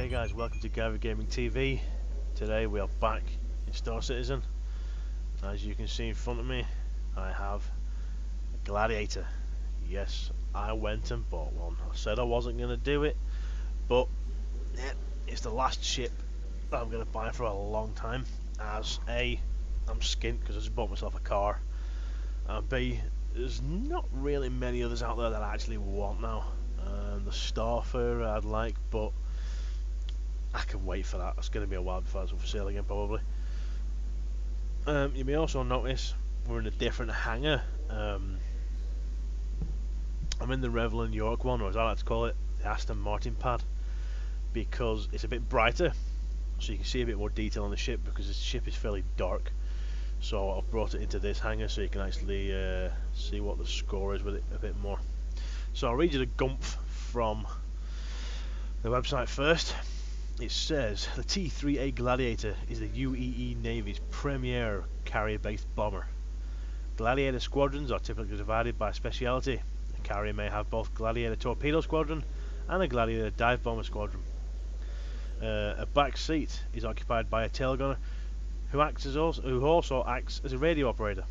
Hey guys, welcome to Gary Gaming TV. Today we are back in Star Citizen. As you can see in front of me, I have a Gladiator. Yes, I went and bought one. I said I wasn't going to do it, but yeah, it's the last ship that I'm going to buy for a long time. As A, I'm skint because I just bought myself a car, and B, there's not really many others out there that I actually want now. The Starfarer I'd like, but I can wait for that. It's going to be a while before it's up for sale again, probably. You may also notice we're in a different hangar. I'm in the Revlon York one, or as I like to call it, the Aston Martin pad, because it's a bit brighter, so you can see a bit more detail on the ship, because the ship is fairly dark. So I've brought it into this hangar so you can actually see what the score is with it a bit more. So I'll read you the gumph from the website first. It says, the T3A Gladiator is the UEE Navy's premier carrier-based bomber. Gladiator squadrons are typically divided by speciality. A carrier may have both Gladiator torpedo squadron and a Gladiator dive bomber squadron. A back seat is occupied by a tail gunner who also acts as a radio operator.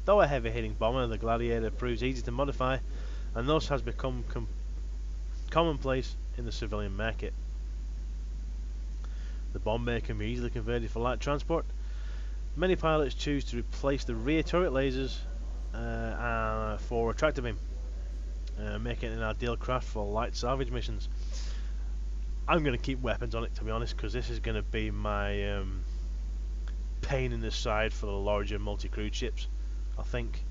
Though a heavy-hitting bomber, the Gladiator proves easy to modify and thus has become commonplace in the civilian market. The bomber can be easily converted for light transport. Many pilots choose to replace the rear turret lasers for a tractor beam, making it an ideal craft for light salvage missions. I'm going to keep weapons on it, to be honest, because this is going to be my pain in the side for the larger multi-crewed ships. I think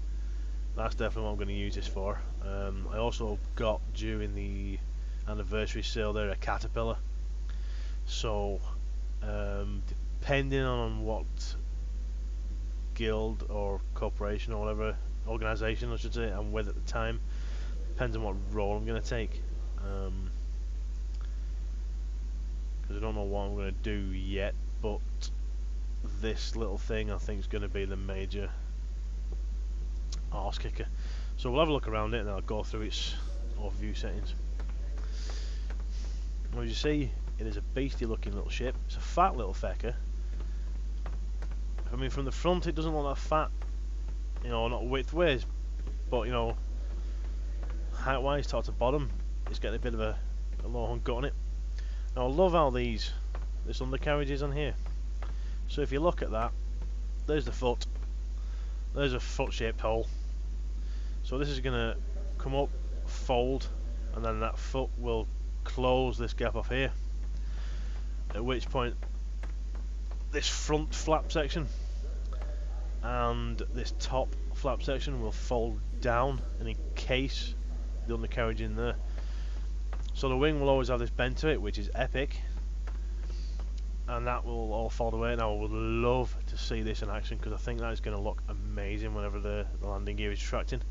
that's definitely what I'm going to use this for. I also got, during the anniversary sale there, a Caterpillar. So depending on what guild or corporation or whatever organisation I should say I'm with at the time, depends on what role I'm going to take, because I don't know what I'm going to do yet, but this little thing I think is going to be the major arse kicker. So we'll have a look around it and I'll go through its overview settings. As you see, it is a beastly looking little ship. It's a fat little fecker. I mean, from the front it doesn't look that fat, you know, not width-wise, but you know, height-wise, top to bottom, it's getting a bit of a low hung gut on it. Now I love how this undercarriage is on here. So if you look at that, there's the foot. There's a foot-shaped hole. So this is going to come up, fold, and then that foot will close this gap off here. At which point, this front flap section and this top flap section will fold down and encase the undercarriage in there. So the wing will always have this bend to it, which is epic, and that will all fold away. Now I would love to see this in action, because I think that is going to look amazing whenever the landing gear is retracting.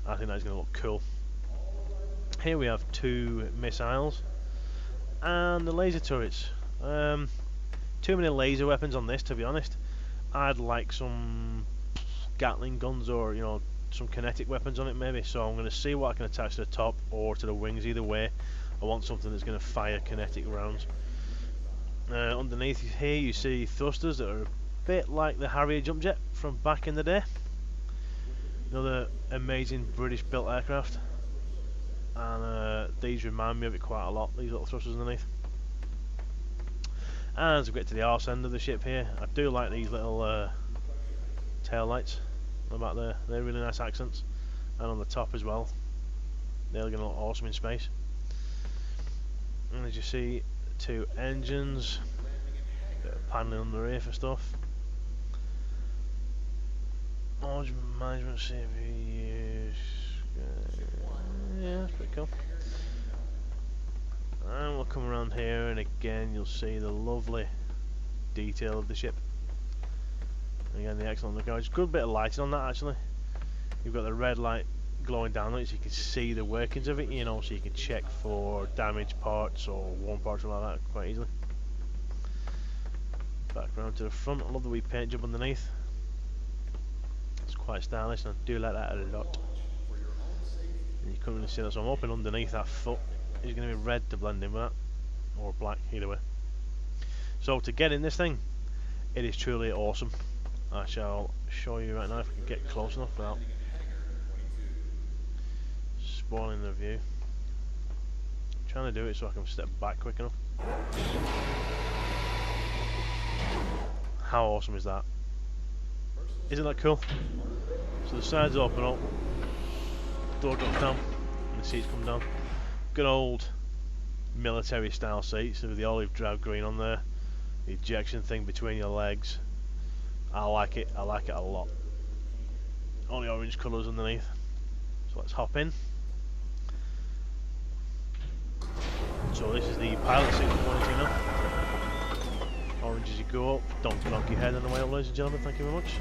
I think that is going to look cool. Here we have two missiles and the laser turrets. Too many laser weapons on this, to be honest. I'd like some Gatling guns, or you know, some kinetic weapons on it maybe. So I'm going to see what I can attach to the top or to the wings. Either way, I want something that's going to fire kinetic rounds. Underneath here you see thrusters that are a bit like the Harrier jump jet from back in the day. You know, the amazing British built aircraft. And these remind me of it quite a lot, these little thrusters underneath. And as we get to the arse end of the ship here, I do like these little tail lights on the back there. They're really nice accents, and on the top as well. They're going to look awesome in space. And as you see, two engines, bit of paneling under here for stuff. Orange management CVs. Yeah, that's pretty cool. And we'll come around here, and again you'll see the lovely detail of the ship. And again, the excellent undercarriage. Good bit of lighting on that actually. You've got the red light glowing down on it, so you can see the workings of it, you know, so you can check for damaged parts or worn parts or like that quite easily. Back round to the front. I love the wee paint job underneath. It's quite stylish, and I do like that a lot. And you couldn't really see that, so I'm hoping underneath that foot is going to be red to blend in with that. or black, either way. So to get in this thing, it is truly awesome. I shall show you right now if I can get close enough without spoiling the view. I'm trying to do it so I can step back quick enough. How awesome is that? Isn't that cool? So the sides open up, door drops down, and the seats come down. Good old military style seats with the olive drab green on there. The ejection thing between your legs. I like it a lot. All the orange colours underneath. So let's hop in. So this is the pilot seat we're wanting to know. Orange as you go up, donkey head on the way up, ladies and gentlemen, thank you very much.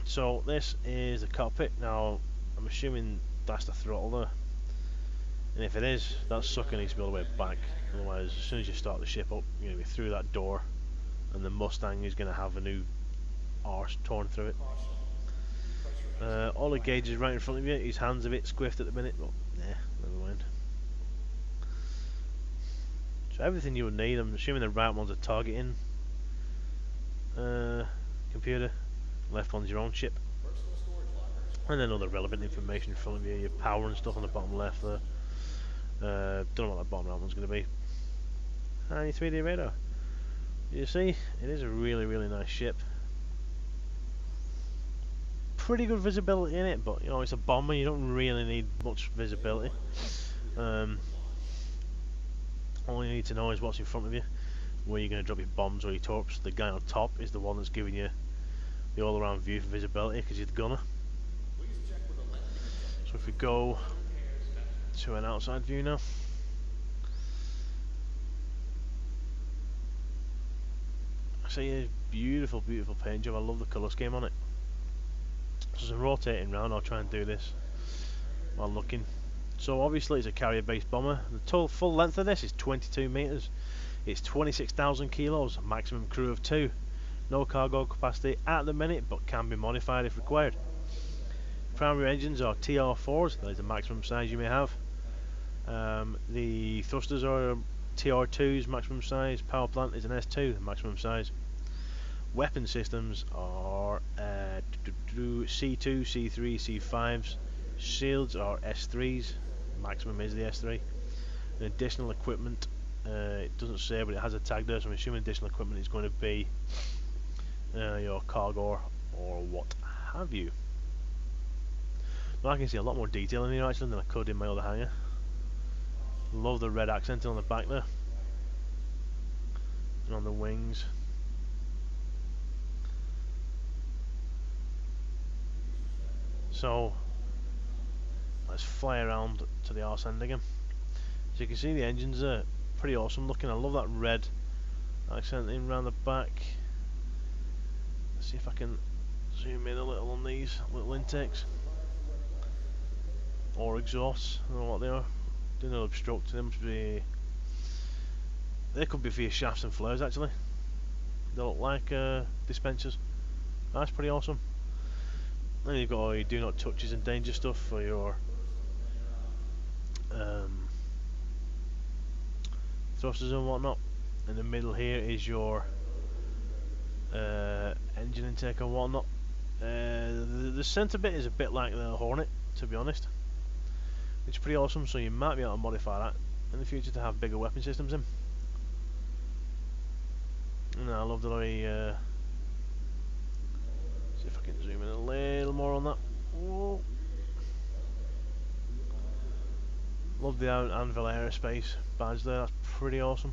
So this is the cockpit. Now I'm assuming that's the throttle there, and if it is, that sucker needs to be all the way back, otherwise as soon as you start the ship up you're going to be through that door and the Mustang is going to have a new arse torn through it. All the gauges right in front of you. His hand's a bit squiffed at the minute, but yeah, never mind. So everything you would need. I'm assuming the right one's a targeting computer, left one's your own chip, and then other relevant information in front of you, your power and stuff on the bottom left there. Don't know what that bottom right one's going to be. And your 3D radar. You see, it is a really nice ship. Pretty good visibility in it, but you know it's a bomber, you don't really need much visibility. All you need to know is what's in front of you, where you're going to drop your bombs or your torps. The guy on top is the one that's giving you the all-around view for visibility because you're the gunner. So if we go to an outside view now, I see a beautiful paint job. I love the colour scheme on it. So as I'm rotating round, I'll try and do this while looking. So obviously it's a carrier-based bomber. The total full length of this is 22 metres. It's 26,000 kilos, maximum crew of 2. No cargo capacity at the minute, but can be modified if required. Primary engines are TR4s, that is the maximum size you may have. The thrusters are TR2s, maximum size. Power plant is an S2, the maximum size. Weapon systems are C2, C3, C5s. Shields are S3s, maximum is the S3. And additional equipment, it doesn't say but it has a tag there, so I'm assuming additional equipment is going to be your cargo or what have you. Now I can see a lot more detail in here actually than I could in my other hangar. Love the red accenting on the back there and on the wings. So let's fly around to the arse end again. So you can see the engines are pretty awesome looking. I love that red accenting around the back. Let's see if I can zoom in a little on these little intakes or exhausts. I don't know what they are. Do not obstruct them. They could be for your shafts and flares actually. They look like dispensers. That's pretty awesome. Then you've got all your do not touches and danger stuff for your thrusters and whatnot. In the middle here is your engine intake and whatnot. The centre bit is a bit like the Hornet, to be honest. It's pretty awesome, so you might be able to modify that in the future to have bigger weapon systems in. And I love the way. See if I can zoom in a little more on that. Whoa. Love the Anvil Aerospace badge there, that's pretty awesome.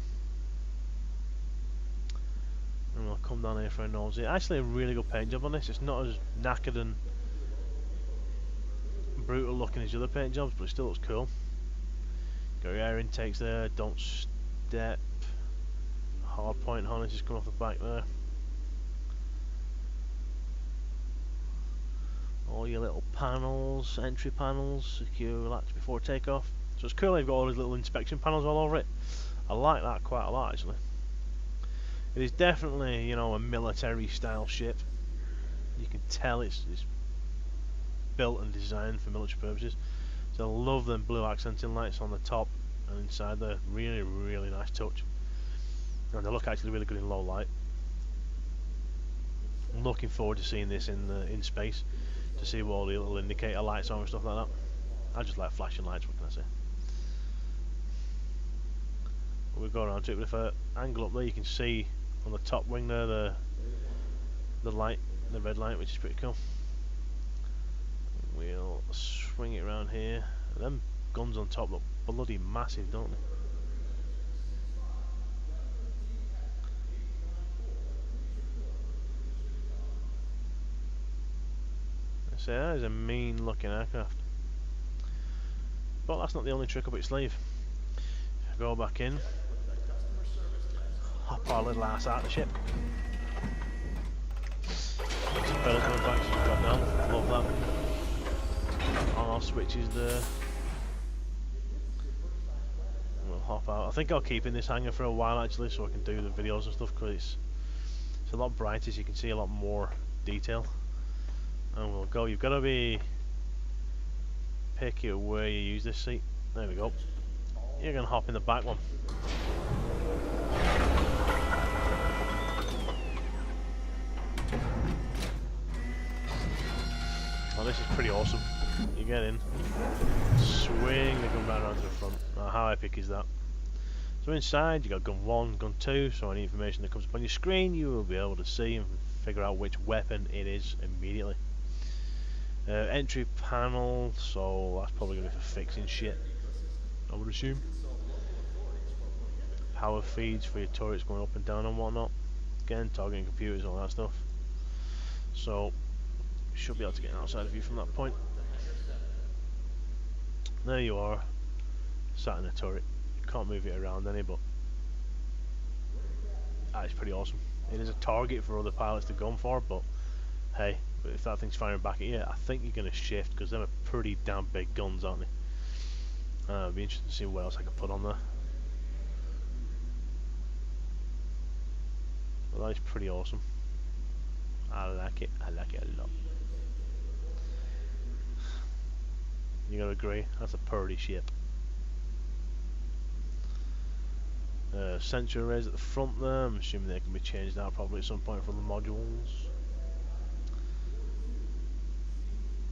And we'll come down here for a nosy. Actually a really good paint job on this. It's not as knackered and brutal looking as the other paint jobs, but it still looks cool. Got your air intakes there, don't step. Hard point harness just coming off the back there. All your little panels, entry panels, secure latch before takeoff. So it's cool you've got all these little inspection panels all over it. I like that quite a lot actually. It is definitely, you know, a military style ship. You can tell it's built and designed for military purposes. So I love them blue accenting lights on the top and inside there. Really, really nice touch. And they look actually really good in low light. I'm looking forward to seeing this in space, to see what all the little indicator lights are and stuff like that. I just like flashing lights, what can I say? We'll go around to it, but if I angle up there, you can see on the top wing there the light, the red light, which is pretty cool. We'll swing it around here. Them guns on top look bloody massive, don't they? So that is a mean looking aircraft. But that's not the only trick up its sleeve. Go back in, hop our little ass out of the ship. Some pedal coming back, so drop down. Love that. On off switches there. We'll hop out. I think I'll keep in this hangar for a while actually, so I can do the videos and stuff, because it's a lot brighter, so you can see a lot more detail. And we'll go. You've got to be picky where you use this seat. There we go. You're going to hop in the back one. Oh, this is pretty awesome. You get in, swing the gun round to the front. Now, how epic is that? So inside you got gun 1, gun 2, so any information that comes up on your screen you will be able to see and figure out which weapon it is immediately. Entry panel, so that's probably going to be for fixing shit, I would assume. Power feeds for your turrets going up and down and whatnot. Again, targeting computers and all that stuff. So, you should be able to get an outside view from that point. There you are, sat in a turret. You can't move it around any, but that is pretty awesome. It is a target for other pilots to gun for, but hey, if that thing's firing back at you, I think you're going to shift, because they're pretty damn big guns, aren't they? It'd be interesting to see what else I can put on there. Well, that is pretty awesome. I like it a lot. You gotta agree, that's a purdy ship. Sensor arrays at the front there, I'm assuming they can be changed out probably at some point for the modules.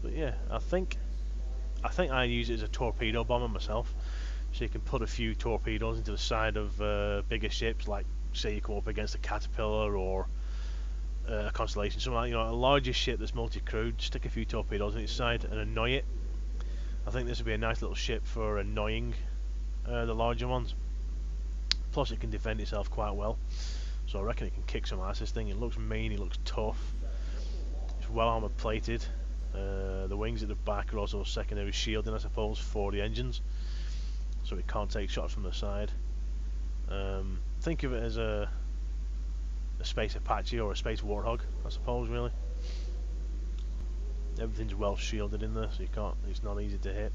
But yeah, I think I use it as a torpedo bomber myself, so you can put a few torpedoes into the side of bigger ships, like say you come up against a Caterpillar or a Constellation, something like, you know, a larger ship that's multi-crewed. Stick a few torpedoes in its side and annoy it. I think this would be a nice little ship for annoying the larger ones. Plus it can defend itself quite well, so I reckon it can kick some ass, this thing. It looks mean, it looks tough, it's well armour plated. The wings at the back are also secondary shielding, I suppose, for the engines, so it can't take shots from the side. Think of it as a Space Apache or a Space Warthog, I suppose, really. Everything's well shielded in there, so it's not easy to hit,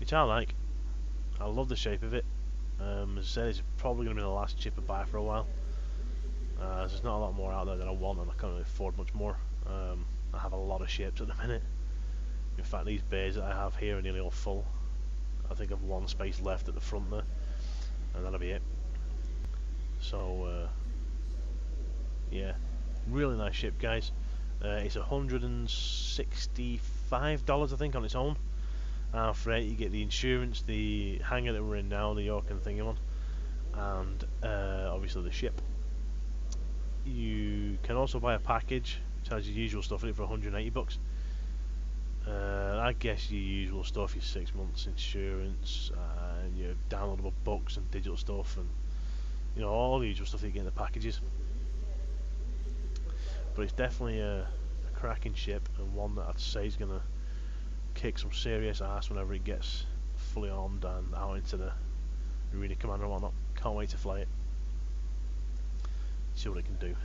which I like. I love the shape of it. As I said, it's probably going to be the last chip I buy for a while. There's not a lot more out there that I want, and I can't really afford much more. I have a lot of ships at the minute. In fact, these bays that I have here are nearly all full. I think I've one space left at the front there, and that'll be it. So yeah, really nice ship, guys. It's $165, I think, on its own. For it, you get the insurance, the hangar that we're in now, the York and Thingamon, and obviously the ship. You can also buy a package which has your usual stuff in it for $180. I guess your usual stuff, your 6 months insurance, and your downloadable books and digital stuff, and you know, all the usual stuff that you get in the packages. But it's definitely a cracking ship, and one that I'd say is gonna kick some serious ass whenever it gets fully armed and out into the arena commander and whatnot. Can't wait to fly it, see what it can do.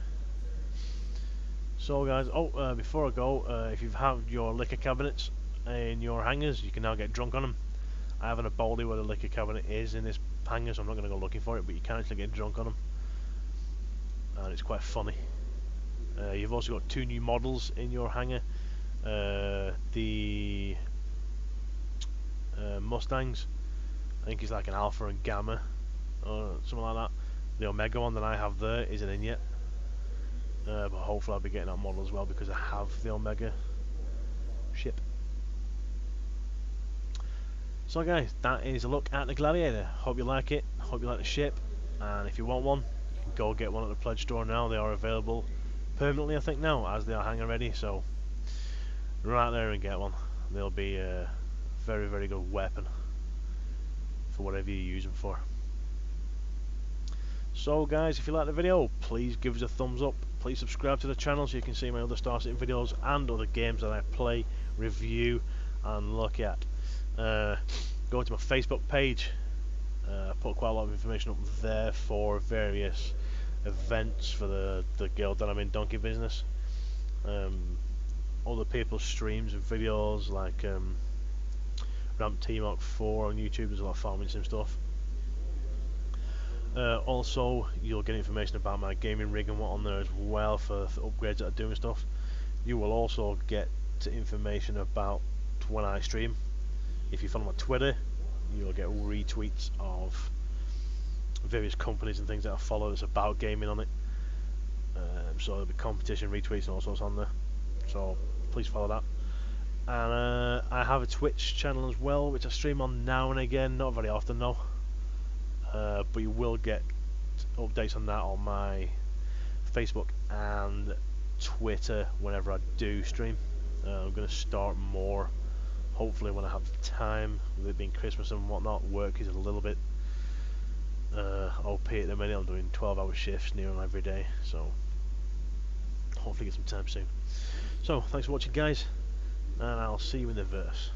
So guys, before I go, if you've had your liquor cabinets in your hangars, you can now get drunk on them. I have an Aboldi where the liquor cabinet is in this hangar, so I'm not going to go looking for it, but you can actually get drunk on them, and it's quite funny. You've also got 2 new models in your hangar. the Mustangs. I think it's like an Alpha and Gamma or something like that. The Omega one that I have there isn't in yet, but hopefully I'll be getting that model as well because I have the Omega ship. So guys, that is a look at the Gladiator. Hope you like it, hope you like the ship, and if you want one, you can go get one at the pledge store now. They are available permanently, I think, now, as they are hangar ready, so run out there and get one. They'll be a very, very good weapon for whatever you use them for. So guys, if you like the video, please give us a thumbs up. Please subscribe to the channel so you can see my other Star Citizen videos and other games that I play, review and look at. Go to my Facebook page. I put quite a lot of information up there for various events for the guild that I'm in, Donkey Business. Other people's streams and videos, like Ramp T-Mark 4 on YouTube. There's a lot of farming sim stuff. Also, you'll get information about my gaming rig and what on there as well for upgrades that I do and stuff. You will also get information about when I stream. If you follow my Twitter, you'll get retweets of various companies and things that I follow that's about gaming on it. So there'll be competition retweets and all sorts on there. So please follow that. And I have a Twitch channel as well, which I stream on now and again, not very often though. But you will get updates on that on my Facebook and Twitter whenever I do stream. I'm going to start more, hopefully when I have time, with it being Christmas and whatnot. Work is a little bit OP at the minute. I'm doing 12-hour shifts near on every day, so hopefully get some time soon. So thanks for watching guys, and I'll see you in the verse.